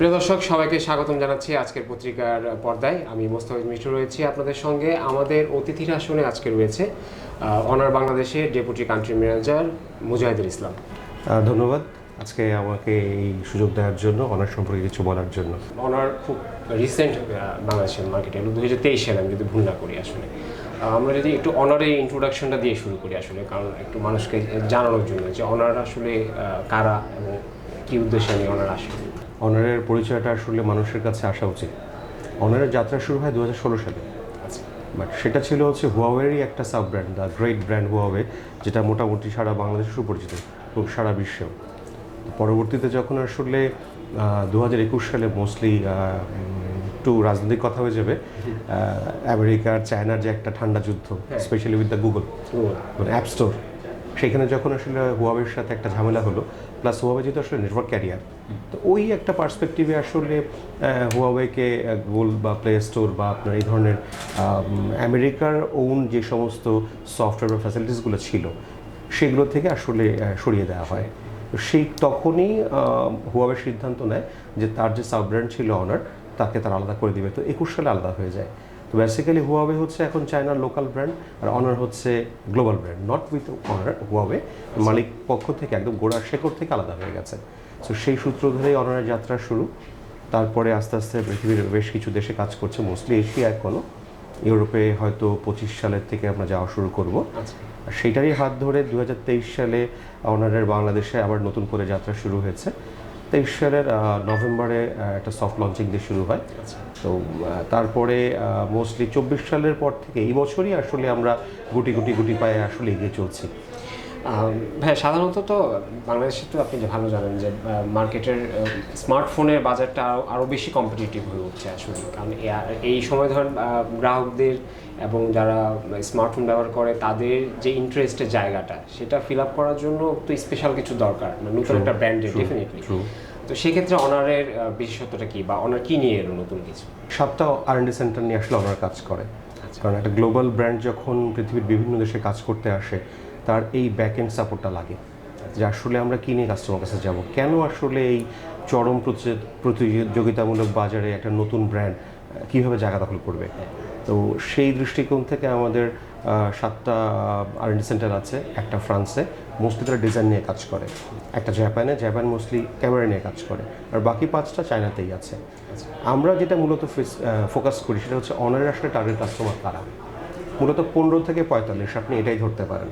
প্রিয় দর্শক, সবাইকে স্বাগতম জানাচ্ছি আজকের পত্রিকার পর্দায়। আমি মোস্তাফিজ মিঠু রয়েছি আপনাদের সঙ্গে। আমাদের অতিথির আসনে আজকে রয়েছে অনার বাংলাদেশের deputy country manager Mujahidul Islam. ধন্যবাদ আজকে আমাকে এই সুযোগ দেওয়ার জন্য, অনার সম্পর্কে কিছু বলার জন্য। অনার খুব রিসেন্ট বাংলাদেশের মার্কেটে এলো 2023 সালে, আমি যদি ভুল না করি। আসলে আমরা যদি একটু অনারের ইন্ট্রোডাকশনটা দিয়ে শুরু করি, আসলে কারণ একটু মানুষকে জানানোর জন্য যে অনার আসলে কারা এবং কী উদ্দেশ্যে নিয়ে অনার আসে। অনারের পরিচয়টা আসলে মানুষের কাছে আসা উচিত। অনারের যাত্রা শুরু হয় 2016 সালে। আচ্ছা, বাট সেটা ছিল হুয়াওয়েরই একটা sub brand, the great brand Huawei, যেটা মোটামুটি সারা বাংলাদেশে সুপরিচিত এবং সারা বিশ্বেও। পরবর্তীতে যখন আসলে 2021 সালে মোস্টলি একটু রাজনৈতিক কথা হয়ে যাবে, আমেরিকার চায়নার যে একটা ঠান্ডা যুদ্ধ, স্পেশালি উইথ দ্য গুগল মানে অ্যাপ স্টোর, সেখানে যখন আসলে হুয়াওয়ের সাথে একটা ঝামেলা হলো, প্লাস হুয়াওয়ে যেহেতু আসলে নেটওয়ার্ক ক্যারিয়ার, তো ওই একটা পার্সপেক্টিভে আসলে হুয়াওয়েকে গুগল বা প্লে স্টোর বা আপনার এই ধরনের আমেরিকার ওন যে সমস্ত সফটওয়্যার বা ফ্যাসিলিটিসগুলো ছিল সেগুলো থেকে আসলে সরিয়ে দেওয়া হয়। তো সেই তখনই হুয়াওয়ে সিদ্ধান্ত নেয় যে তার যে সাব ব্র্যান্ড ছিল অনার, তাকে তার আলাদা করে দিবে। তো 21 সালে আলাদা হয়ে যায়। তো বেসিক্যালি হুয়াওয়ে হচ্ছে এখন চায়নার লোকাল ব্র্যান্ড, আর অনার হচ্ছে global brand, not with Honor. Huawei মালিক পক্ষ থেকে একদম গোড়ার শেকড় থেকে আলাদা হয়ে গেছে। সো সেই সূত্র ধরেই অনারের যাত্রা শুরু। তারপরে আস্তে আস্তে পৃথিবীর বেশ কিছু দেশে কাজ করছে, মোস্টলি এশিয়া, এখনও ইউরোপে হয়তো 25 সালের থেকে আমরা যাওয়া শুরু করব। সেইটারই হাত ধরে 2023 সালে অনারের বাংলাদেশে আবার নতুন করে যাত্রা শুরু হয়েছে। 23 সালের নভেম্বরে একটা সফট লঞ্চিং দিয়ে শুরু হয়। তো তারপরে মোস্টলি 24 সালের পর থেকে এই বছরই আসলে আমরা গুটি পায়ে আসলে এগিয়ে চলছি। ভাই, সাধারণত তো বাংলাদেশে তো আপনি যে ভালো জানেন যে মার্কেটের স্মার্টফোনের বাজারটা আরও বেশি কম্পিটিটিভ হয়ে উঠছে আসলে। কারণ এই সময় ধরেন গ্রাহকদের এবং যারা স্মার্টফোন ব্যবহার করে তাদের যে ইন্টারেস্টের জায়গাটা, সেটা ফিল আপ করার জন্য তো স্পেশাল কিছু দরকার, নতুন একটা ব্র্যান্ডের ডেফিনেটলি। তো সেক্ষেত্রে অনারের বিশেষত্বটা কি, বা অনার কি নিয়ে এলো নতুন কিছু? 7টা R&D সেন্টার নিয়ে আসলে অনার কাজ করে। কারণ একটা গ্লোবাল ব্র্যান্ড যখন পৃথিবীর বিভিন্ন দেশে কাজ করতে আসে, তার এই ব্যাক এন্ড সাপোর্টটা লাগে যে আসলে আমরা কী নিয়ে কাস্টমার কাছে যাব, কেন আসলে এই চরম প্রতিযোগিতামূলক বাজারে একটা নতুন ব্র্যান্ড কীভাবে জায়গা দখল করবে। তো সেই দৃষ্টিকোণ থেকে আমাদের 7টা R&D সেন্টার আছে। একটা ফ্রান্সে, মোস্টলি তারা ডিজাইন নিয়ে কাজ করে। একটা জাপান মোস্টলি ক্যামেরা নিয়ে কাজ করে। আর বাকি 5টা চায়নাতেই আছে। আমরা যেটা মূলত ফোকাস করি সেটা হচ্ছে অনারের আসলে টার্গেট কাস্টমার কারা, মূলত 15 থেকে 45, আপনি এটাই ধরতে পারেন।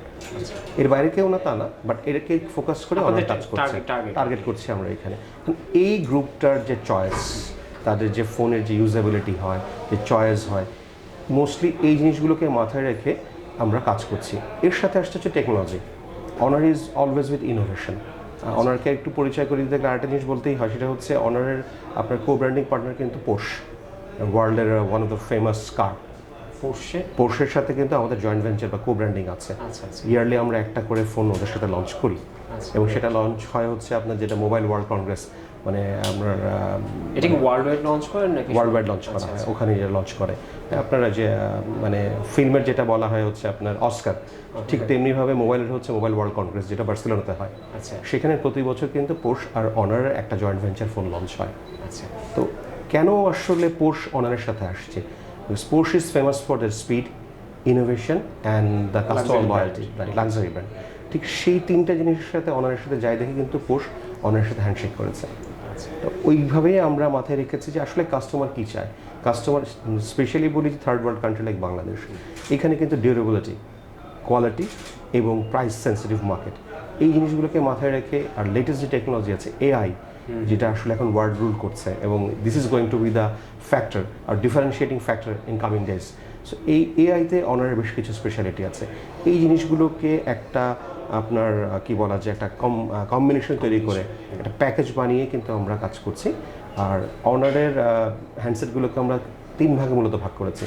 এর বাইরে কেউ না তা না, বাট এটাকে ফোকাস করে অনেক কাজ করছে, টার্গেট করছি আমরা এখানে। এই গ্রুপটার যে চয়েস, তাদের যে ফোনের যে ইউজেবিলিটি হয়, যে চয়েস হয়, মোস্টলি এই জিনিসগুলোকে মাথায় রেখে আমরা কাজ করছি। এর সাথে আসছে হচ্ছে technology. Honor is always with innovation. অনারকে একটু পরিচয় করে দিতে গেলে আরেকটা জিনিস বলতেই হয়, সেটা হচ্ছে অনারের আপনার কো ব্র্যান্ডিং পার্টনার কিন্তু পোর্শ, ওয়ার্ল্ডের ওয়ান অফ দ্য ফেমাস কার। পোর্শের সাথে কিন্তু আমাদের জয়েন্ট ভেঞ্চার বা কো ব্র্যান্ডিং আছে। ইয়ারলি আমরা একটা করে ফোন ওদের সাথে লঞ্চ করি, এবং সেটা লঞ্চ হয় হচ্ছে আপনার যেটা মোবাইল ওয়ার্ল্ড কংগ্রেস, মানে আমরা এটা কি ওয়ার্ল্ড ওয়াইড লঞ্চ করেন নাকি? ওয়ার্ল্ড ওয়াইড লঞ্চ করা হয়, ওখানে লঞ্চ করে। আপনারা যে মানে ফিল্মের যেটা বলা হয় হচ্ছে আপনার অস্কার, ঠিক তেমনিভাবে মোবাইলের হচ্ছে মোবাইল ওয়ার্ল্ড কংগ্রেস, যেটা বার্সেলোনাতে হয়। সেখানে প্রতি বছর কিন্তু পোর্শ আর অনারের একটা জয়েন্ট ভেঞ্চার ফোন লঞ্চ হয়। তো কেন আসলে পোর্শ অনারের সাথে আসছে? Porsche is famous for their speed, innovation and the customer loyalty, right? Luxury brand. ঠিক সেই 3টা জিনিসের সাথে অনারের সাথে যাই দেখে কিন্তু পোর্শ অনারের সাথে হ্যান্ডশেক করেছে। তো ওইভাবেই আমরা মাথায় রেখেছি যে আসলে কাস্টমার কী চায়। কাস্টমার, স্পেশালি বলি যে third world country like Bangladesh, এখানে কিন্তু ডিউরেবিলিটি, কোয়ালিটি এবং প্রাইস সেন্সিটিভ মার্কেট, এই জিনিসগুলোকে মাথায় রেখে, আর লেটেস্ট যে টেকনোলজি আছে AI, যেটা আসলে এখন ওয়ার্ল্ড রুল করছে, এবং this is going to be the factor আর differentiating factor in coming days. So এই AI-তে অনারের বেশ কিছু স্পেশালিটি আছে। এই জিনিসগুলোকে একটা আপনার কি বলা যায়, একটা কম্বিনেশন তৈরি করে একটা প্যাকেজ বানিয়ে কিন্তু আমরা কাজ করছি। আর অনারের হ্যান্ডসেটগুলোকে আমরা 3 ভাগে মূলত ভাগ করেছি।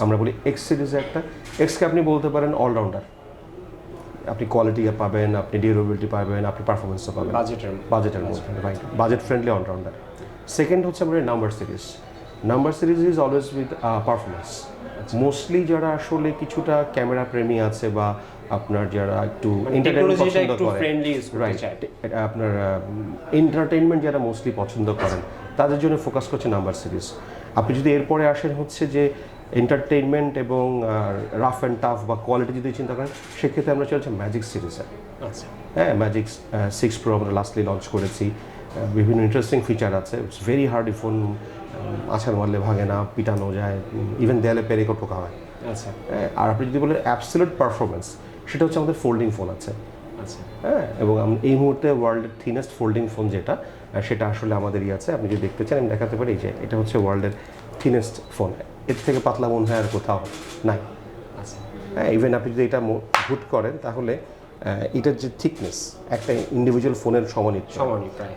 আমরা বলি এক্স সিরিজে একটা, এক্সকে আপনি বলতে পারেন অলরাউন্ডার, আপনি কোয়ালিটি পাবেন, আপনি ডিউরেবিলিটি পাবেন, আপনি পারফরমেন্সও পাবেন বাজেটের মধ্যে, right, budget friendly all rounder. Second হচ্ছে আমাদের number series is always with performance. Mostly যারা আসলে কিছুটা ক্যামেরা প্রেমী আছে, বা আপনার যারা একটু এন্টারটেইনমেন্ট পছন্দ করেন, রাইট, আপনার এন্টারটেইনমেন্ট যারা মোস্টলি পছন্দ করেন, তাদের জন্য ফোকাস করছে নাম্বার সিরিজ। আপনি যদি এরপরে আসেন হচ্ছে যে এন্টারটেইনমেন্ট এবং রাফ অ্যান্ড টাফ বা কোয়ালিটি যদি চিন্তা করেন, সেক্ষেত্রে আমরা চলছে ম্যাজিক সিরিজে। আচ্ছা, হ্যাঁ, ম্যাজিক 6 Pro আমরা লাস্টলি লঞ্চ করেছি। বিভিন্ন ইন্টারেস্টিং ফিচার আছে। ইটস ভেরি হার্ড, ফোন আছাড় মারলে ভাঙে না, পিটানো যায়, ইভেন দেয়ালে পেরেকও ঠোকা হয়। আচ্ছা, আর আপনি যদি বলেন অ্যাবসলিউট পারফরমেন্স, সেটা হচ্ছে আমাদের ফোল্ডিং ফোন আছে। আচ্ছা, হ্যাঁ, এবং এই মুহূর্তে ওয়ার্ল্ডের থিনেস্ট ফোল্ডিং ফোন যেটা, সেটা আসলে আমাদেরই আছে। আপনি যদি দেখতে চান আমি দেখাতে পারি যে এটা হচ্ছে ওয়ার্ল্ডের থিনেস্ট ফোন। এর থেকে পাতলা মনে হয় আর কোথাও নাই। আচ্ছা, হ্যাঁ, ইভেন আপনি যদি এটা হুট করেন তাহলে এটার যে থিকনেস একটা ইন্ডিভিজুয়াল ফোনের সমানই।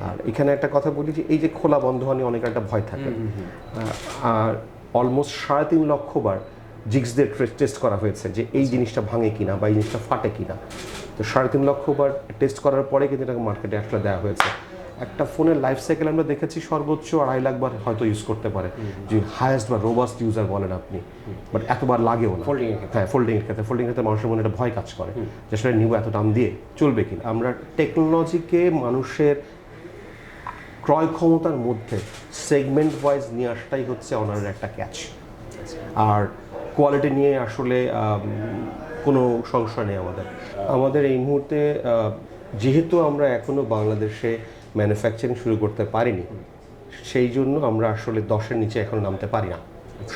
আর এখানে একটা কথা বলি যে এই যে খোলা বন্ধ হওয়া নিয়ে অনেক একটা ভয় থাকে। আর অলমোস্ট 3.5 লক্ষ বার জিক্স দিয়ে টেস্ট করা হয়েছে যে এই জিনিসটা ভাঙে কিনা বা এই জিনিসটা ফাটে কিনা। তো 3.5 লক্ষ বার টেস্ট করার পরে কিন্তু এটাকে মার্কেটে আসলে দেওয়া হয়েছে। একটা ফোনের লাইফ সাইকেল আমরা দেখেছি সর্বোচ্চ 2.5 লাখ বার হয়তো ইউজ করতে পারে, যে হায়েস্ট বা রোবাস্ট ইউজার বলেন আপনি, বাট এতবার লাগেও না। হ্যাঁ, ফোল্ডিংয়ের ক্ষেত্রে মানুষের মনে একটা ভয় কাজ করে যে আসলে নিব এত দাম দিয়ে চলবে কিনা। আমরা টেকনোলজিকে মানুষের ক্রয় ক্ষমতার মধ্যে সেগমেন্ট ওয়াইজ নিয়ে আসাটাই হচ্ছে অনারের একটা ক্যাচ। আর কোয়ালিটি নিয়ে আসলে কোনো সংশয় নেই আমাদের এই মুহূর্তে। যেহেতু আমরা এখনও বাংলাদেশে ম্যানুফ্যাকচারিং শুরু করতে পারিনি, সেই জন্য আমরা আসলে 10-এর নিচে এখনও নামতে পারি না,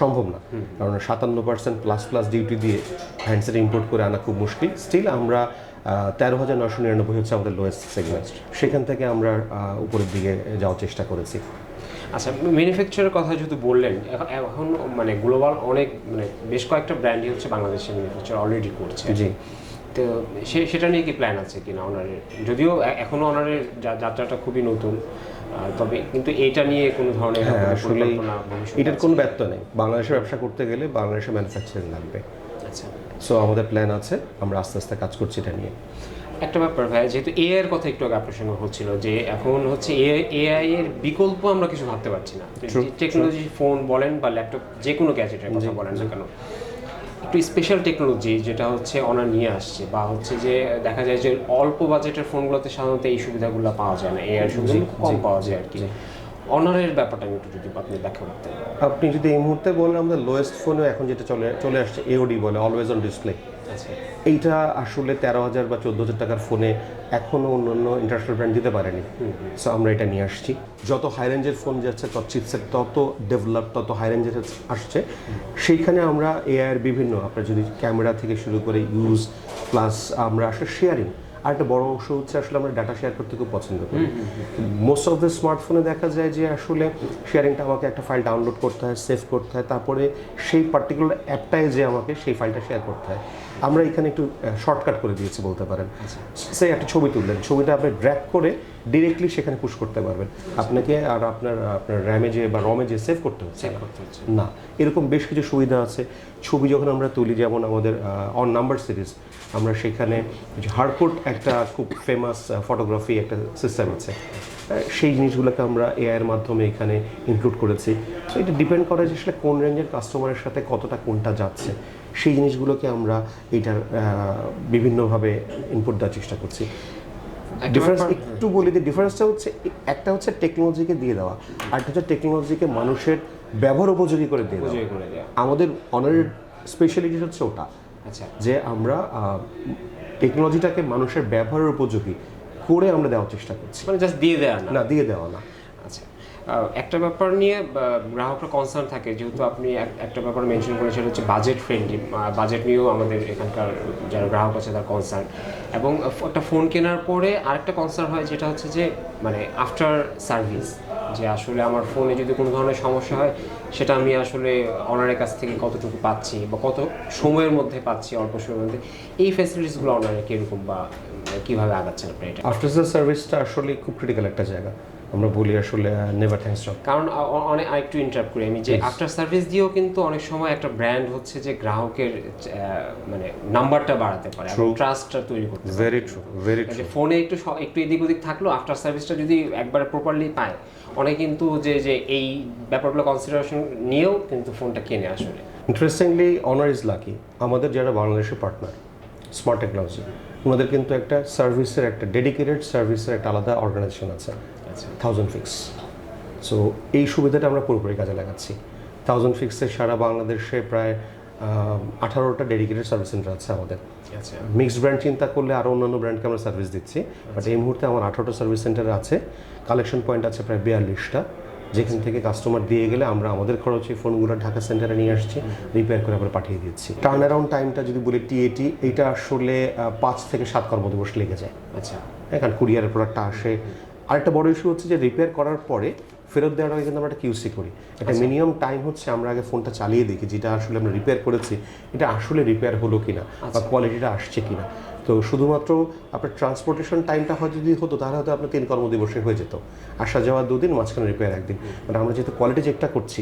সম্ভব না। কারণ 57% প্লাস ডিউটি দিয়ে হ্যান্ডসেট ইম্পোর্ট করে আনা খুব মুশকিল। স্টিল আমরা 13,999 হচ্ছে আমাদের লোয়েস্ট সেগমেন্ট, সেখান থেকে আমরা উপরের দিকে যাওয়ার চেষ্টা করেছি। আচ্ছা, ম্যানুফ্যাকচারের কথা যেহেতু বললেন, এখন মানে গ্লোবাল অনেক মানে বেশ কয়েকটা ব্র্যান্ডই হচ্ছে বাংলাদেশে ম্যানুফ্যাকচার অলরেডি করছে। জি, তো সেটা নিয়ে কি প্ল্যান আছে কিনা অনারের? যদিও এখনও অনারের যাত্রাটা খুবই নতুন, তবে কিন্তু এইটা নিয়ে কোনো ধরনের আসলে এটার কোনো ব্যত্যয় নেই। বাংলাদেশে ব্যবসা করতে গেলে বাংলাদেশে ম্যানুফ্যাকচারিং লাগবে। আচ্ছা, সো আমাদের প্ল্যান আছে, আমরা আস্তে আস্তে কাজ করছি এটা নিয়ে। একটা ব্যাপার ভাই, যেহেতু এআই এর কথা একটু আগে আপনার সঙ্গে হচ্ছিল, যে এখন হচ্ছে এআই এর বিকল্প আমরা কিছু ভাবতে পারছি না। টেকনোলজি, ফোন বলেন বা ল্যাপটপ, যে কোনো গ্যাজেটের কথা বলেন না কেন, একটু স্পেশাল টেকনোলজি যেটা হচ্ছে অনার নিয়ে আসছে, বা হচ্ছে যে দেখা যায় যে অল্প বাজেটের ফোনগুলোতে সাধারণত এই সুবিধাগুলো পাওয়া যায় না, এআই সুবিধা কম পাওয়া যায় আর কি। অনারের ব্যাপারটা আমি একটু যদি আপনি ব্যাখ্যা করতেন। আপনি যদি এই মুহূর্তে বলেন, আমাদের লোয়েস্ট ফোনে এখন যেটা চলে আসছে এওডি বলে, অলওয়েজ অন ডিসপ্লে। আচ্ছা, এইটা আসলে 13,000 বা 14,000 টাকার ফোনে এখনও অন্যান্য ইন্টারন্যাশনাল ব্র্যান্ড দিতে পারেনি। সো আমরা এটা নিয়ে আসছি। যত হাই রেঞ্জের ফোন যাচ্ছে, তত চিপসেট তত ডেভেলপ, তত হাই রেঞ্জের আসছে। সেইখানে আমরা এআইয়ের বিভিন্ন, আপনার যদি ক্যামেরা থেকে শুরু করে ইউজ, প্লাস আমরা আসলে শেয়ারিং, আর একটা বড় অংশ হচ্ছে আসলে আমরা ডাটা শেয়ার করতে খুব পছন্দ করি। মোস্ট অফ দ্য স্মার্টফোনে দেখা যায় যে আসলে শেয়ারিংটা আমাকে একটা ফাইল ডাউনলোড করতে হয়, সেভ করতে হয়, তারপরে সেই পার্টিকুলার অ্যাপটায় যে আমাকে সেই ফাইলটা শেয়ার করতে হয়। আমরা এখানে একটু শর্টকাট করে দিয়েছি বলতে পারেন। সেই একটা ছবি তুললেন, ছবিটা আপনি ড্র্যাগ করে ডিরেক্টলি সেখানে পুশ করতে পারবেন। আপনাকে আর আপনার র্যামে যে বা রমে যে সেভ করতে হচ্ছে না। এরকম বেশ কিছু সুবিধা আছে। ছবি যখন আমরা তুলি, যেমন আমাদের অন নাম্বার সিরিজ, আমরা সেখানে হারকোড একটা খুব ফেমাস ফটোগ্রাফি একটা সিস্টেম আছে, সেই জিনিসগুলোকে আমরা এআইয়ের মাধ্যমে এখানে ইনক্লুড করেছি। তো এটা ডিপেন্ড করে যে আসলে কোন রেঞ্জের কাস্টমারের সাথে কতটা কোনটা যাচ্ছে, সেই জিনিসগুলোকে আমরা এইটার বিভিন্নভাবে ইনপুট দেওয়ার চেষ্টা করছি। ডিফারেন্স একটু বলি, যে ডিফারেন্সটা হচ্ছে একটা হচ্ছে টেকনোলজিকে দিয়ে দেওয়া, আর একটা হচ্ছে টেকনোলজিকে মানুষের ব্যবহার উপযোগী করে দিয়ে দেওয়া। আমাদের অনারের স্পেশালিটি হচ্ছে ওটা। আচ্ছা, যে আমরা টেকনোলজিটাকে মানুষের ব্যবহারের উপযোগী করে আমরা দেওয়ার চেষ্টা করছি, মানে জাস্ট দিয়ে দেওয়া না, দিয়ে দেওয়া না। আচ্ছা, একটা ব্যাপার নিয়ে গ্রাহকরা কনসার্ন থাকে, যেহেতু আপনি একটা ব্যাপার মেনশন করেছেন, সেটা হচ্ছে বাজেট ফ্রেন্ডলি। বাজেট নিয়েও আমাদের এখানকার যারা গ্রাহক আছে তার কনসার্ন, এবং একটা ফোন কেনার পরে আরেকটা কনসার্ন হয়, যেটা হচ্ছে যে মানে আফটার সার্ভিস, যে আসলে আমার ফোনে যদি কোনো ধরনের সমস্যা হয়, সেটা আমি আসলে অনারের কাছ থেকে কতটুকু পাচ্ছি বা কত সময়ের মধ্যে পাচ্ছি, অল্প সময়ের মধ্যে, এই ফ্যাসিলিটিসগুলো অনারে কীরকম বা কীভাবে আগাচ্ছেন আপনি এটা? আফটার সার্ভিসটা আসলে খুব ক্রিটিক্যাল একটা জায়গা। আমরা বলি আসলে নেভার থ্যাঙ্কস টু, কারণ অনেক আরেকটু ইন্টারাপ্ট করি আমি, যে আফটার সার্ভিস দিয়েও কিন্তু অনেক সময় একটা ব্র্যান্ড হচ্ছে যে গ্রাহকের মানে নাম্বারটা বাড়াতে পারে, ট্রাস্টটা তৈরি করতে পারে। Very true, very true. ফোনে একটু এদিক ওদিক থাকলেও আফটার সার্ভিসটা যদি একবারে প্রপারলি পায়, অনেক কিন্তু যে এই ব্যাপারগুলো কনসিডারেশন নিয়েও কিন্তু ফোনটা কেনে আসলে। ইন্টারেস্টিংলি অনার ইজ লাকি, আমাদের যারা বাংলাদেশের পার্টনার স্মার্ট টেকনোলজি, ওনাদের কিন্তু একটা সার্ভিসের, একটা ডেডিকেটেড সার্ভিসের একটা আলাদা অর্গানাইজেশন আছে, 1000 ফিক্স। সো এই সুবিধাটা আমরা পুরোপুরি কাজে লাগাচ্ছি। 1000 ফিক্সে সারা বাংলাদেশে প্রায় 18টা ডেডিকেটেড সার্ভিস সেন্টার আছে আমাদের। আচ্ছা, মিক্সড ব্র্যান্ড চিন্তা করলে আরও অন্যান্য ব্র্যান্ডকে আমরা সার্ভিস দিচ্ছি, বাট এই মুহূর্তে আমার 18টা সার্ভিস সেন্টার আছে। কালেকশন পয়েন্ট আছে প্রায় 42টা, যেখান থেকে কাস্টমার দিয়ে গেলে আমরা আমাদের খরচে ফোনগুলো ঢাকা সেন্টারে নিয়ে আসছি, রিপেয়ার করে আমরা পাঠিয়ে দিচ্ছি। টার্ন অ্যারাউন্ড টাইমটা যদি বলি টিএটি, এইটা আসলে 5 থেকে 7 কর্মদিবস লেগে যায়। আচ্ছা, হ্যাঁ, কারণ কুরিয়ারের প্রোডাক্টটা আসে। আরেকটা বড় ইস্যু হচ্ছে যে রিপেয়ার করার পরে ফেরত দেওয়ার আগে কিন্তু আমরা একটা কিউসি করি। একটা মিনিমাম টাইম হচ্ছে আমরা আগে ফোনটা চালিয়ে দেখি যেটা আসলে আমরা রিপেয়ার করেছি এটা আসলে রিপেয়ার হলো কিনা বা কোয়ালিটিটা আসছে কিনা। তো শুধুমাত্র আপনার ট্রান্সপোর্টেশন টাইমটা হয়তো যদি হতো তাহলে হয়তো আপনার 3 কর্মদিবসে হয়ে যেত, আসা যাওয়া 2 দিন, মাঝখানে রিপেয়ার 1 দিন। বাট আমরা যেহেতু কোয়ালিটি চেকটা করছি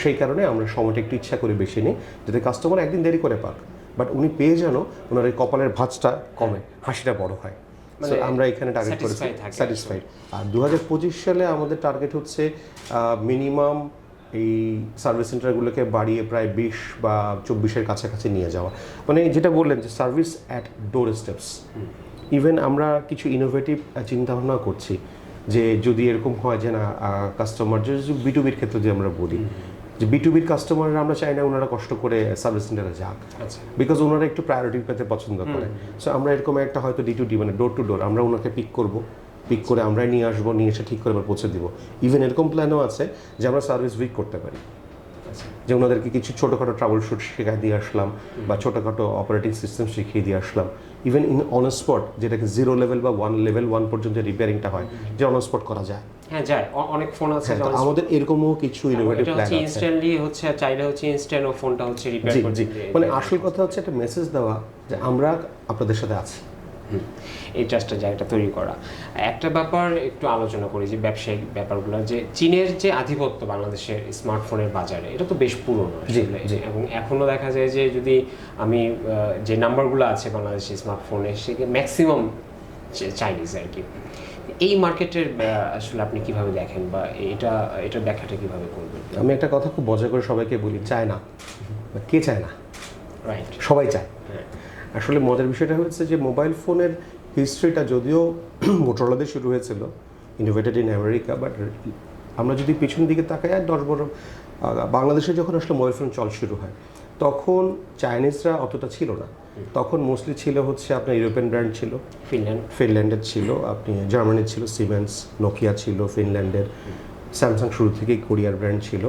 সেই কারণে আমরা সময়টা একটু ইচ্ছা করে বেশি নিই, যাতে কাস্টমার একদিন দেরি করে পাক, বাট উনি পেয়ে যেন ওনার এই কপালের ভাঁজটা কমে, হাসিটা বড় হয়। So, আমরা এখানে টার্গেট করেছি স্যাটিসফাইড। আর 2025 সালে আমাদের টার্গেট হচ্ছে মিনিমাম এই সার্ভিস সেন্টারগুলোকে বাড়িয়ে প্রায় 20 বা 24-এর কাছাকাছি নিয়ে যাওয়া। মানে যেটা বললেন যে service at door steps. Even আমরা কিছু ইনোভেটিভ চিন্তাভাবনা করছি যে যদি এরকম হয় যে না কাস্টমার, যে B2B ক্ষেত্রে যে আমরা বলি যে B2B কাস্টমাররা আমরা চাই না ওনারা কষ্ট করে সার্ভিস সেন্টারে যাক, বিকজ ওনারা একটু প্রায়োরিটি পেতে পছন্দ করে। সো আমরা এরকম একটা হয়তো D2D মানে ডোর টু ডোর আমরা ওনাকে পিক করব, পিক করে আমরাই নিয়ে আসবো, নিয়ে এসে ঠিক করে আবার পৌঁছে দিব। ইভেন এরকম প্ল্যানও আছে যে আমরা সার্ভিস উইক করতে পারি, যে ওনাদেরকে কিছু ছোটোখাটো ট্রাবল শুট শেখাই দিয়ে আসলাম বা ছোটোখাটো অপারেটিং সিস্টেম শিখিয়ে দিয়ে আসলাম। ইভেন ইন অন স্পট, যেটাকে 0 লেভেল বা 1 লেভেল 1 পর্যন্ত রিপেয়ারিংটা হয়, যে অন স্পট করা যায়। হ্যাঁ যায়, অনেক ফোন আছে আমাদের এরকমও কিছু ইনোভেটিভ প্ল্যান আছে। ইনস্ট্যান্টলি হচ্ছে চাইলে হচ্ছে ইনস্ট্যান্ট ও ফোনটা হচ্ছে রিপেয়ার করে দিতে। মানে আসল কথা হচ্ছে একটা মেসেজ দেওয়া যে আমরা আপনাদের সাথে আছি, এই ট্রাস্টের জায়গাটা তৈরি করা। একটা ব্যাপার একটু আলোচনা করি যে ব্যবসায়িক ব্যাপারগুলো, যে চীনের যে আধিপত্য বাংলাদেশের স্মার্টফোনের বাজারে, এটা তো বেশ পুরনো আসলে, এবং এখনো দেখা যায় যে যদি আমি যে নাম্বারগুলো আছে বাংলাদেশের স্মার্টফোনে সেখানে ম্যাক্সিমাম চাইনিজ আর কি। এই মার্কেটের আসলে আপনি কিভাবে দেখেন বা এটার ব্যাখ্যাটা কিভাবে করবেন? আমি একটা কথা খুব মজা করে সবাইকে বলি, চায় না, কে চায় না? রাইট, সবাই চায়। আসলে মজার বিষয়টা হচ্ছে যে মোবাইল ফোনের হিস্ট্রিটা যদিও মোটরোলাদের শুরু হয়েছিল, ইনোভেটেড ইন আমেরিকা, বাট আমরা যদি পিছন দিকে তাকাই আর 10 বছর বাংলাদেশে যখন আসলে মোবাইল ফোন চল শুরু হয় তখন চাইনিজরা অতটা ছিল না। তখন মোস্টলি ছিল হচ্ছে আপনার ইউরোপিয়ান ব্র্যান্ড ছিল, ফিনল্যান্ডের ছিল, আপনি জার্মানির ছিল সিমেন্স, নোকিয়া ছিল ফিনল্যান্ডের, স্যামসাং শুরু থেকেই কোরিয়ার ব্র্যান্ড ছিল,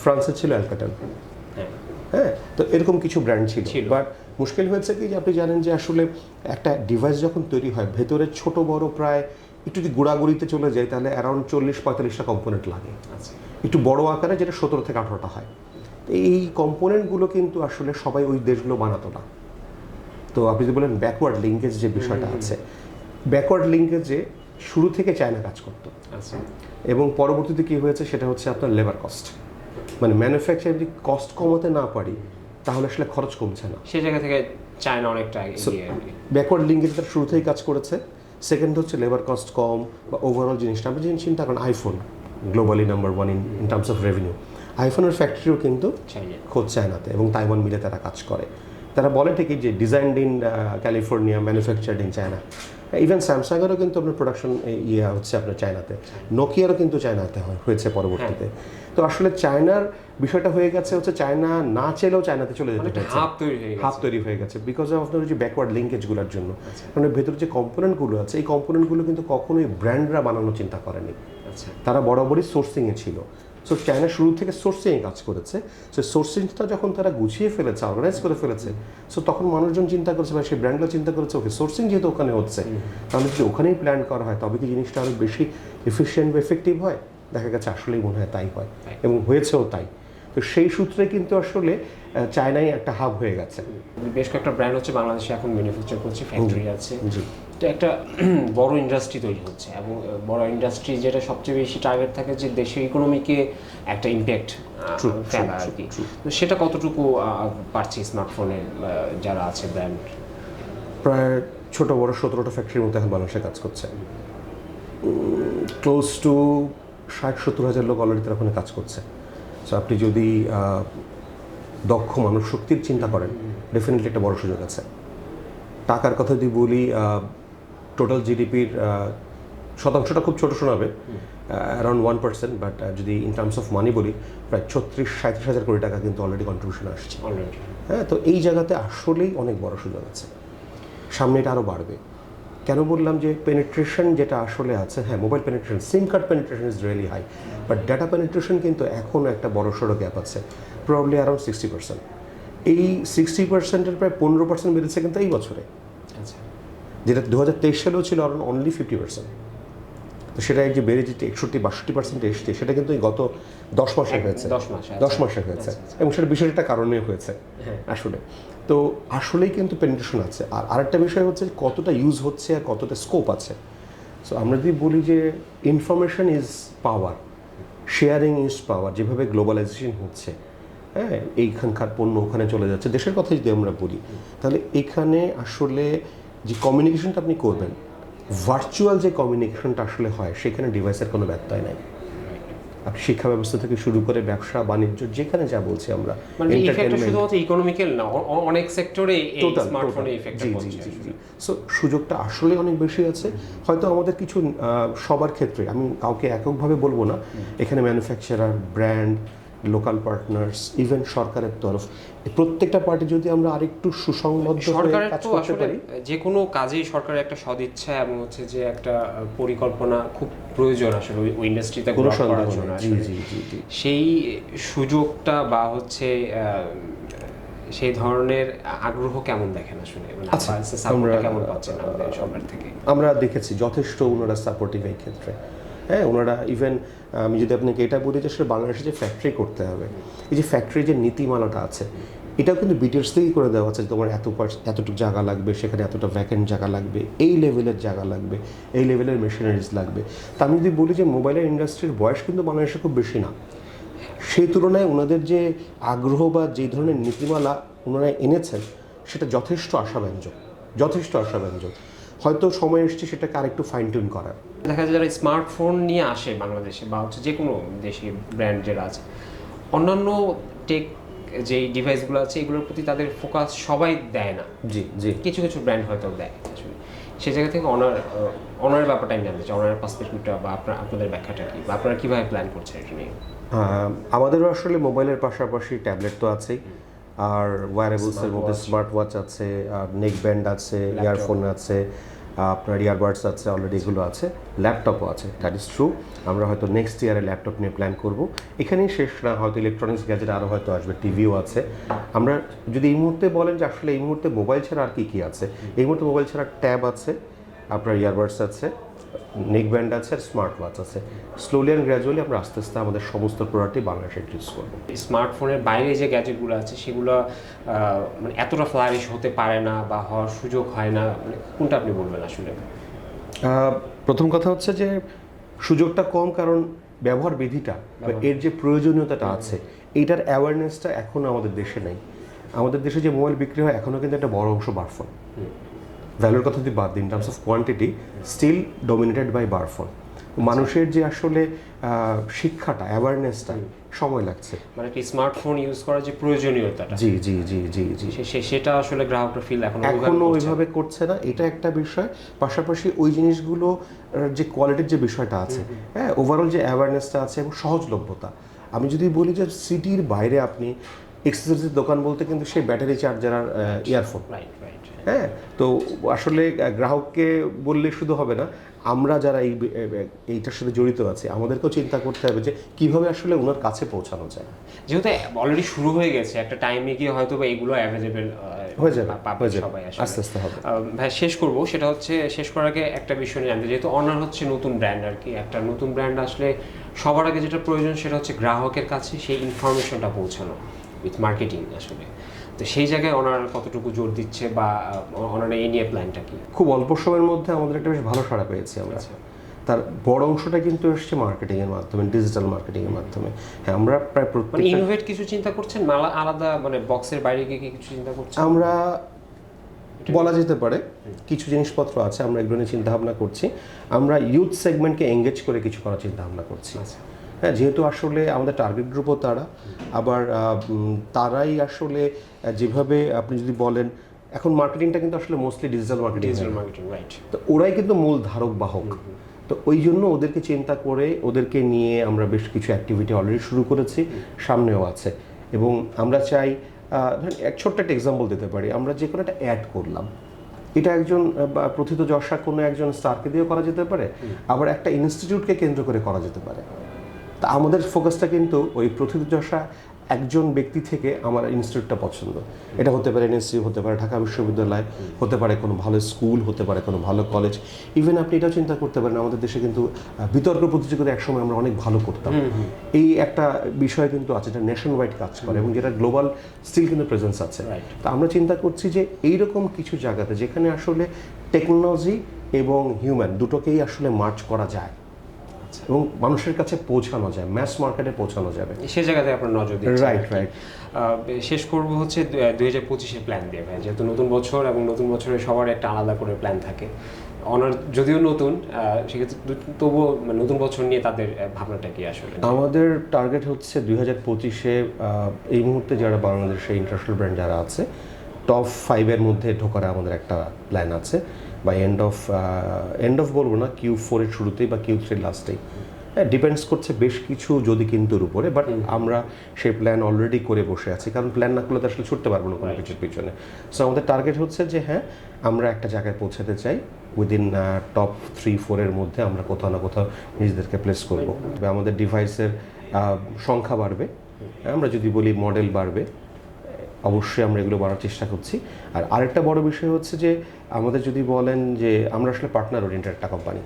ফ্রান্সের ছিল অ্যালকাটেল। হ্যাঁ, তো এরকম কিছু ব্র্যান্ড ছিল। বাট মুশকিল হয়েছে কি যে আপনি জানেন যে আসলে একটা ডিভাইস যখন তৈরি হয় ভেতরে ছোট বড় প্রায় একটু যদি গুঁড়াগুড়িতে চলে যায় তাহলে অ্যারাউন্ড 40-45টা কম্পোনেন্ট লাগে। একটু বড় আকারে যেটা 17 থেকে 18টা হয়। এই কম্পোনেন্টগুলো কিন্তু আসলে সবাই ওই দেশগুলো বানাতো না। তো আপনি যদি বলেন ব্যাকওয়ার্ড লিঙ্কেজ যে বিষয়টা আছে, ব্যাকওয়ার্ড লিঙ্কেজে শুরু থেকে চায়না কাজ করতো, এবং পরবর্তীতে কী হয়েছে সেটা হচ্ছে আপনার লেবার কস্ট, মানে ম্যানুফ্যাকচার যদি কস্ট কমাতে না পারি তাহলে আসলে খরচ কমছে না। সেই জায়গা থেকে চায়না অনেকটা ব্যাকওয়ার্ড লিঙ্কেজ তার শুরু থেকেই কাজ করেছে। সেকেন্ড হচ্ছে লেবার কস্ট কম বা ওভারঅল জিনিসটা। আপনি যদি চিন্তা করেন iPhone globally number 1 in terms of revenue, আইফোনের ফ্যাক্টরিও কিন্তু খোঁজ চায়নাতে এবং তাইওয়ান মিলে তারা কাজ করে। তারা বলে ঠিকই যে designed in California, manufactured in China. Even স্যামসাংয়েরও কিন্তু আপনার প্রোডাকশন হচ্ছে আপনার চায়নাতে, নোকিয়ারও কিন্তু চায়নাতে হয়েছে পরবর্তীতে। তো আসলে চায়নার বিষয়টা হয়ে গেছে হচ্ছে চায়না না চাইলেও চায়নাতে চলে যেতে হয়েছে, হাব তৈরি হয়ে গেছে বিকজ অফ আপনার যে ব্যাকওয়ার্ড লিঙ্কেজগুলোর জন্য। মানে ভেতরে যে কম্পোনেন্টগুলো আছে এই কম্পোনেন্টগুলো কিন্তু কখনোই ব্র্যান্ডরা বানানোর চিন্তা করেনি, তারা বরাবরই সোর্সিংয়ে ছিল। সো চায়না শুরু থেকে সোর্সিংয়ে কাজ করেছে। সো সোর্সিংটা যখন তারা গুছিয়ে ফেলেছে, অর্গানাইজ করে ফেলেছে, সো তখন মানুষজন চিন্তা করেছে বা সেই ব্র্যান্ডরা চিন্তা করেছে ওকে সোর্সিং যেহেতু ওখানে হচ্ছে তাহলে যদি ওখানেই প্ল্যান করা হয় তবে কি জিনিসটা আরও বেশি এফিশিয়েন্ট বা এফেক্টিভ হয়। দেখা গেছে আসলেই মনে হয় তাই হয় এবং হয়েছেও তাই। তো সেই সূত্রে কিন্তু আসলে চায়নাই একটা হাব হয়ে গেছে। বেশ কয়েকটা ব্র্যান্ড হচ্ছে বাংলাদেশে এখন ম্যানুফ্যাকচার করছে, ফ্যাক্টরি আছে, তো একটা বড় ইন্ডাস্ট্রি তৈরি হচ্ছে। এবং বড় ইন্ডাস্ট্রি যেটা সবচেয়ে বেশি টার্গেট থাকে যে দেশের ইকোনমিকে একটা ইম্প্যাক্ট ফেলা আর কি। তো সেটা কতটুকু পারছে স্মার্টফোনে যারা আছে ব্র্যান্ড? প্রায় ছোট বড় 17টা ফ্যাক্টরির মতো এখন বাংলাদেশে কাজ করছে। ক্লোজ টু 60-70 হাজার লোক অলরেডি তারা ওখানে কাজ করছে। সো আপনি যদি দক্ষ মানুষ শক্তির চিন্তা করেন ডেফিনেটলি একটা বড় সুযোগ আছে। টাকার কথা যদি বলি টোটাল জিডিপির শতাংশটা খুব ছোট শোনাবে, অ্যারাউন্ড 1%, বাট যদি ইন টার্মস অফ মানি বলি প্রায় 36-37 কোটি টাকা কিন্তু অলরেডি কন্ট্রিবিউশন আসছে। অলরেডি হ্যাঁ, তো এই জায়গাতে আসলেই অনেক বড় সুযোগ আছে, সামনে এটা আরও বাড়বে। কেন বললাম যে পেনিট্রেশন যেটা আসলে আছে, হ্যাঁ mobile penetration, SIM card penetration is really high, but data penetration কিন্তু এখনও একটা বড় সড়ো গ্যাপ আছে, প্রবলি অ্যারাউন্ড 60%। এই 60%-এর প্রায় 15% বেড়েছে কিন্তু এই বছরে, আচ্ছা, যেটা 2023 সালেও ছিল অ্যারাউন্ড অনলি 50%। তো সেটা যে বেড়ে যে 61-62% এসছে, সেটা কিন্তু এই গত 10 মাসে হয়েছে, 10 মাসে হয়েছে, এবং সেটা বিশেষ একটা কারণে হয়েছে আসলে। তো আসলেই কিন্তু পেনিট্রেশন আছে। আর আরেকটা বিষয় হচ্ছে কতটা ইউজ হচ্ছে আর কতটা স্কোপ আছে। সো আমরা যদি বলি যে information is power, sharing is power, যেভাবে গ্লোবালাইজেশন হচ্ছে, হ্যাঁ এইখানকার পণ্য ওখানে চলে যাচ্ছে, দেশের কথা যদি আমরা বলি, তাহলে এখানে আসলে যে কমিউনিকেশনটা আপনি করবেন, ভার্চুয়াল যে কমিউনিকেশনটা আসলে হয়, সেখানে ডিভাইসের কোনো ব্যত্যয় নাই। আপনি শিক্ষা ব্যবস্থা থেকে শুরু করে ব্যবসা বাণিজ্য যেখানে যা বলছি আমরা, মানে ইফেক্টটা শুধুমাত্র ইকোনমিক্যাল না, অনেক সেক্টরে এই স্মার্টফোনে ইফেক্টটা পড়ছে। সো সুযোগটা আসলে অনেক বেশি আছে। হয়তো আমাদের কিছু সবার ক্ষেত্রে, আমি কাউকে এককভাবে বলবো না, এখানে manufacturer, brand, local partners, even সরকারের তরফ, প্রত্যেকটা পার্টি যদি আমরা আরেকটু সুসংবদ্ধ সরকারের তো আসলে যে কোনো কাজেই সরকারের একটা সদিচ্ছা এবং হচ্ছে যে একটা পরিকল্পনা খুব প্রয়োজন আসলে ওই ইন্ডাস্ট্রিতে গ্রো করার জন্য। সেই সুযোগটা বা হচ্ছে সেই ধরনের আগ্রহ কেমন দেখেন আসলে, সাপোর্টটা কেমন পাচ্ছেন আমাদের সরকার থেকে? আমরা দেখেছি যথেষ্ট ওনারা সাপোর্টিভ এই ক্ষেত্রে। হ্যাঁ, ওনারা ইভেন আমি যদি আপনাকে এটা বলি যে আসলে বাংলাদেশে যে ফ্যাক্টরি করতে হবে, এই যে ফ্যাক্টরি যে নীতিমালাটা আছে, এটাও কিন্তু বিটিএস থেকেই করে দেওয়া আছে যে তোমার এতটুকু জায়গা লাগবে, সেখানে এতটা ভ্যাকেন্ট জায়গা লাগবে, এই লেভেলের জায়গা লাগবে, এই লেভেলের মেশিনারিজ লাগবে। তা আমি যদি বলি যে মোবাইলের ইন্ডাস্ট্রির বয়স কিন্তু বাংলাদেশে খুব বেশি না, সেই তুলনায় ওনাদের যে আগ্রহ বা যে ধরনের নীতিমালা ওনারা এনেছেন, সেটা যথেষ্ট আশাব্যঞ্জক, যথেষ্ট আশাব্যঞ্জক। হয়তো সময় এসছে সেটাকে আরেকটু ফাইন টিউন করার। দেখা যায় যারা স্মার্টফোন নিয়ে আসে বাংলাদেশে বা হচ্ছে যে কোনো দেশি ব্র্যান্ড যেটা আছে, অন্যান্য টেক যে ডিভাইসগুলো আছে এগুলোর প্রতি তাদের ফোকাস সবাই দেয় না। জি জি, কিছু কিছু ব্র্যান্ড হয়তো দেয় আসলে। সেই জায়গা থেকে অনারের ব্যাপারটা আমি জানতে চাই, অনারের পার্সপেক্টিভটা বা আপনাদের ব্যাখ্যাটা কি, বা আপনারা কীভাবে প্ল্যান করছেন এটা নিয়ে? আমাদেরও আসলে মোবাইলের পাশাপাশি ট্যাবলেট তো আছেই, আর ওয়্যারেবলসের মধ্যে স্মার্ট ওয়াচ আছে, আর নেক ব্যান্ড আছে, ইয়ারফোন আছে, আপনার ইয়ারবাডস আছে, অলরেডি এগুলো আছে, ল্যাপটপও আছে, দ্যাট ইজ ট্রু। আমরা হয়তো নেক্সট ইয়ারে ল্যাপটপ নিয়ে প্ল্যান করব। এখানেই শেষ না, হয়তো ইলেকট্রনিক্স গ্যাজেট আরও হয়তো আসবে, টিভিও আছে। আমরা যদি এই মুহূর্তে বলেন যে আসলে এই মুহূর্তে মোবাইল ছাড়া আর কী আছে, এই মুহূর্তে মোবাইল ছাড়া ট্যাব আছে, আপনার ইয়ারবাডস আছে, নেক ব্যান্ড আছে, আর স্মার্ট ওয়াচ আছে। স্লোলি অ্যান্ড গ্র্যাজুয়ালি আমরা আস্তে আস্তে আমাদের সমস্ত প্রোডাক্টই বাংলাদেশে ইন্ট্রোডিউস করবো। স্মার্টফোনের বাইরে যে গ্যাজেটগুলো আছে সেগুলো মানে এতটা ফ্লারিশ হতে পারে না বা হওয়ার সুযোগ হয় না, মানে কোনটা আপনি বলবেন আসলে? প্রথম কথা হচ্ছে যে সুযোগটা কম, কারণ ব্যবহার বিধিটা বা এর যে প্রয়োজনীয়তাটা আছে, এইটার অ্যাওয়ারনেসটা এখনও আমাদের দেশে নেই। আমাদের দেশে যে মোবাইল বিক্রি হয় এখনও কিন্তু একটা বড় অংশ বারফোন। ভ্যালুর কথা যদি বাদ দিন, in terms of quantity still dominated by bar phone. মানুষের যে আসলে শিক্ষাটা, অ্যাওয়ারনেসটা সময় লাগছে, মানে কি স্মার্টফোন ইউজ করার যে প্রয়োজনীয়তাটা, জি জি জি জি জি, সেটা আসলে গ্রাহকরা ফিল এখনো ওইভাবে করছে না, এটা একটা বিষয়। পাশাপাশি ওই জিনিসগুলো যে কোয়ালিটির যে বিষয়টা আছে, হ্যাঁ ওভারঅল যে অ্যাওয়ারনেসটা আছে এবং সহজলভ্যতা। আমি যদি বলি যে সিটির বাইরে আপনি এক্সেসরিজের দোকান বলতে কিন্তু সেই ব্যাটারি চার্জার আর ইয়ারফোন, হ্যাঁ। তো আসলে গ্রাহককে বললে শুধু হবে না, আমরা যারা এইটার সাথে জড়িত আছে আমাদেরকেও চিন্তা করতে হবে যে কীভাবে আসলে ওনার কাছে পৌঁছানো যায়। যেহেতু অলরেডি শুরু হয়ে গেছে, একটা টাইমে গিয়ে হয়তো বা এগুলো অ্যাভেলেবেল হয়ে যাবে, সবাই আস্তে আস্তে হবে। ভাই শেষ করবো, সেটা হচ্ছে শেষ করার আগে একটা বিষয় নিয়ে জানতে, যেহেতু অনার হচ্ছে নতুন ব্র্যান্ড আর কি, একটা নতুন ব্র্যান্ড আসলে সবার আগে যেটা প্রয়োজন সেটা হচ্ছে গ্রাহকের কাছে সেই ইনফরমেশনটা পৌঁছানো উইথ মার্কেটিং আসলে। তো সেই জায়গায় ওনার কতটুকু জোর দিচ্ছে বা ওনার এই নিয়ে প্ল্যানটা কি? খুব অল্প সময়ের মধ্যে আমাদের একটা বেশ ভালো সাড়া পেয়েছি আমরা। তার বড় অংশটা কিন্তু এসছে মার্কেটিংয়ের মাধ্যমে, ডিজিটাল মার্কেটিংয়ের মাধ্যমে। হ্যাঁ, আমরা প্রায় মানে ইনোভেট কিছু চিন্তা করছেন, আলাদা মানে বক্সের বাইরে গিয়ে কিছু চিন্তা করছেন? আমরা বলা যেতে পারে কিছু জিনিসপত্র আছে, আমরা এগুলো নিয়ে চিন্তাভাবনা করছি। আমরা ইউথ সেগমেন্টকে এঙ্গেজ করে কিছু করার চিন্তাভাবনা করছি। হ্যাঁ, যেহেতু আসলে আমাদের টার্গেট গ্রুপও তারা, আবার তারাই আসলে যেভাবে আপনি যদি বলেন, এখন মার্কেটিংটা কিন্তু আসলে মোস্টলি ডিজিটাল মার্কেটিং, রাইট। তো ওরাই কিন্তু মূল ধারক বাহক। তো ওই জন্য ওদেরকে চিন্তা করে ওদেরকে নিয়ে আমরা বেশ কিছু অ্যাক্টিভিটি অলরেডি শুরু করেছি, সামনেও আছে। এবং আমরা চাই, ধরেন এক ছোট্ট একটা এক্সাম্পল দিতে পারি, আমরা যে কোনো একটা অ্যাড করলাম, এটা একজন প্রথিতযশা কোনো একজন স্টারকে দিয়েও করা যেতে পারে, আবার একটা ইনস্টিটিউটকে কেন্দ্র করে করা যেতে পারে। তা আমাদের ফোকাসটা কিন্তু ওই প্রথিতযশা একজন ব্যক্তি থেকে আমার ইনস্টিটিউটটা পছন্দ। এটা হতে পারে এনএসইউ, হতে পারে ঢাকা বিশ্ববিদ্যালয়, হতে পারে কোনো ভালো স্কুল, হতে পারে কোনো ভালো কলেজ। ইভেন আপনি এটাও চিন্তা করতে পারেন, আমাদের দেশে কিন্তু বিতর্ক প্রতিযোগিতা একসময় আমরা অনেক ভালো করতাম। এই একটা বিষয় কিন্তু আছে, যেটা নেশন ওয়াইড কাজ করে এবং যেটা গ্লোবাল স্টিল কিন্তু প্রেজেন্স আছে। তো আমরা চিন্তা করছি যে এইরকম কিছু জায়গাতে যেখানে আসলে টেকনোলজি এবং হিউম্যান দুটোকেই আসলে মার্চ করা যায় এবং মানুষের কাছে পৌঁছানো যায়, ম্যাস মার্কেটে পৌঁছানো যাবে, সে জায়গাতে আপনার নজর দিচ্ছেন। রাইট। শেষ করব হচ্ছে 2025-এর প্ল্যান দিয়ে ভাই, যেহেতু নতুন বছর এবং নতুন বছরে সবার একটা আলাদা করে প্ল্যান থাকে। অনার যদিও নতুন, সেক্ষেত্রে তবুও নতুন বছর নিয়ে তাদের ভাবনাটা কি আসলে? আমাদের টার্গেট হচ্ছে 2025-এ এই মুহূর্তে যারা বাংলাদেশে ইন্টারন্যাশনাল ব্র্যান্ড যারা আছে টপ 5-এর মধ্যে ঢোকার আমাদের একটা প্ল্যান আছে, বা এন্ড অফ বলবো না, Q4 এর শুরুতেই বা Q3 লাস্টেই। ডিপেন্ডস করছে বেশ কিছু যদি কিন্তুর উপরে, বাট আমরা সেই প্ল্যান অলরেডি করে বসে আছি, কারণ প্ল্যান না করলে তো আসলে ছুটতে পারবো না কোনো কিছুর পিছনে। সো আমাদের টার্গেট হচ্ছে যে হ্যাঁ, আমরা একটা জায়গায় পৌঁছাতে চাই, উইদিন টপ 3-4 এর মধ্যে আমরা কোথাও না কোথাও নিজেদেরকে প্লেস করবো। তবে আমাদের ডিভাইসের সংখ্যা বাড়বে, আমরা যদি বলি মডেল বাড়বে, অবশ্যই আমরা এগুলো বাড়ার চেষ্টা করছি। আর আরেকটা বড় বিষয় হচ্ছে যে আমাদের যদি বলেন যে আমরা আসলে পার্টনার ওরিয়েন্টেড একটা কোম্পানি।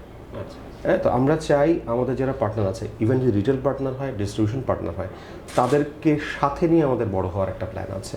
হ্যাঁ, তো আমরা চাই আমাদের যারা পার্টনার আছে, ইভেন যদি রিটেল পার্টনার হয়, ডিস্ট্রিবিউশন পার্টনার হয়, তাদেরকে সাথে নিয়ে আমাদের বড় হওয়ার একটা প্ল্যান আছে।